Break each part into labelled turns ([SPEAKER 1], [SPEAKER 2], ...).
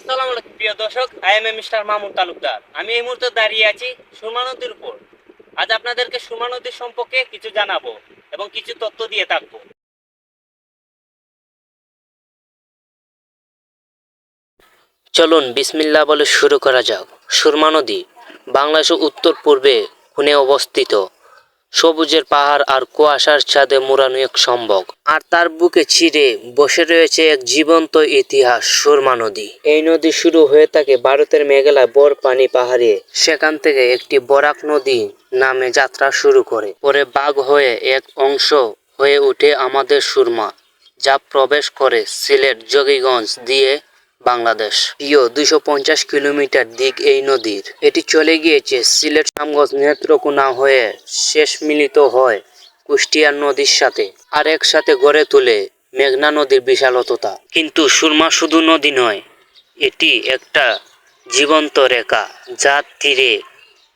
[SPEAKER 1] আসসালামু আলাইকুম প্রিয় দর্শক, I am mister Mamun Talukdar. আমি এই মুহূর্তে দাঁড়িয়ে আছি সুরমা নদীর উপর। আজ আপনাদেরকে সুরমা নদীর সম্পর্কে কিছু জানাবো এবং কিছু তথ্য দিয়ে থাকবো। চলুন বিসমিল্লাহ বলে শুরু করা যাক। সুরমা নদী বাংলাদেশের উত্তর পূর্বে কোণে অবস্থিত। সবুজের পাহাড় আর কুয়াশার ছাদে মোড়ানো এক সম্ভব, আর তার বুকে চিরে বসে রয়েছে এক জীবন্ত ইতিহাস, সুরমা নদী। এই নদী শুরু হয়ে থাকে ভারতের মেঘালয় বরপানি পাহাড়ে। সেখান থেকে একটি বরাক নদী নামে যাত্রা শুরু করে, পরে বাঘ হয়ে এক অংশ হয়ে ওঠে আমাদের সুরমা, যা প্রবেশ করে সিলেট যোগীগঞ্জ দিয়ে বাংলাদেশ। 250 কিলোমিটার দিক এই নদীর। এটি চলে গিয়েছে সিলেট রামগঞ্জ নেত্রকোনা হয়ে শেষ মিলিত হয় কুষ্টিয়া নদীর সাথে, আর একসাথে গড়ে তোলে মেঘনা নদীর বিশালতা। কিন্তু সুরমা শুধু নদী নয়, এটি একটা জীবন্ত রেখা, যার তীরে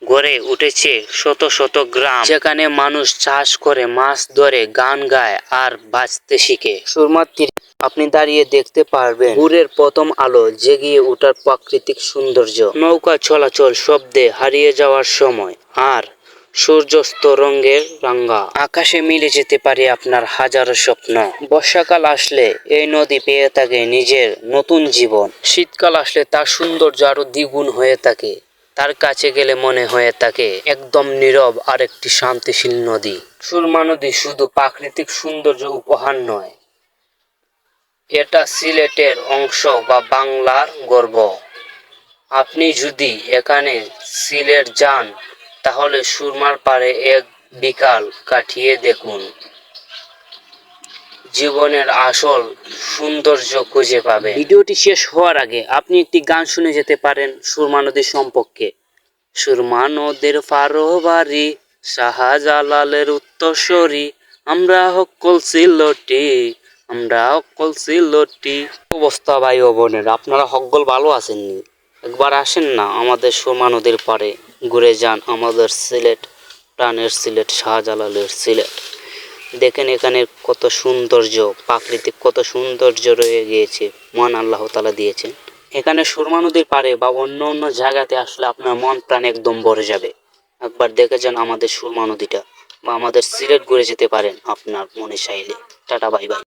[SPEAKER 1] গড়ে উঠেছে শত শত গ্রাম, যেখানে মানুষ চাষ করে, মাছ ধরে, গান গায় আর বাঁচতে শিখে। সুরমার তীরে আপনি দাঁড়িয়ে দেখতে পারবেন ভোরের প্রথম আলো জেগিয়ে ওঠার প্রাকৃতিক সৌন্দর্য, নৌকা চলাচল শব্দে হারিয়ে যাওয়ার সময়, আর সূর্যাস্ত রঙের রাঙ্গা আকাশে মিলে যেতে পারে আপনার হাজারো স্বপ্ন। বর্ষাকাল আসলে এই নদী পেয়ে থাকে নিজের নতুন জীবন। শীতকাল আসলে তার সৌন্দর্য আরো দ্বিগুণ হয়ে থাকে। তার কাছে গেলে মনে হয়ে থাকে একদম নীরব আর একটি শান্তিশীল নদী। সুরমা নদী শুধু প্রাকৃতিক সৌন্দর্য উপহার নয়, এটা সিলেটের অংশ বা বাংলার গর্ব। আপনি যদি এখানে সিলেট যান, তাহলে সুরমার পাড়ে এক বিকাল কাটিয়ে দেখুন। জীবনের আসল সৌন্দর্য খুঁজে পাবে। ভিডিওটি শেষ হওয়ার আগে আপনি একটি গান শুনে যেতে পারেন সুরমা নদী সম্পর্কে। সুরমা নদীর ফারোবারি, শাহজালালের উত্তরসূরি, আমরা হকল সিলটি, আমরা হকল সিলটি। অবস্থা ভাই ও বোনের, আপনারা হকল ভালো আছেননি? একবার আসেন না আমাদের সুরমা নদীর পাড়ে, ঘুরে যান আমাদের সিলেট, প্রাণের সিলেট, শাহজালালের সিলেট। দেখেন এখানে কত সৌন্দর্য, প্রাকৃতিক কত সৌন্দর্য রয়ে গিয়েছে, মহান আল্লাহ তাআলা দিয়েছেন। এখানে সুরমা নদীর পাড়ে বা অন্য অন্য জায়গাতে আসলে আপনার মন প্রাণ একদম ভরে যাবে। একবার দেখে যান আমাদের সুরমা নদীটা, বা আমাদের সিলেট ঘুরে যেতে পারেন আপনার মনে চাইলে। Tata, bye bye.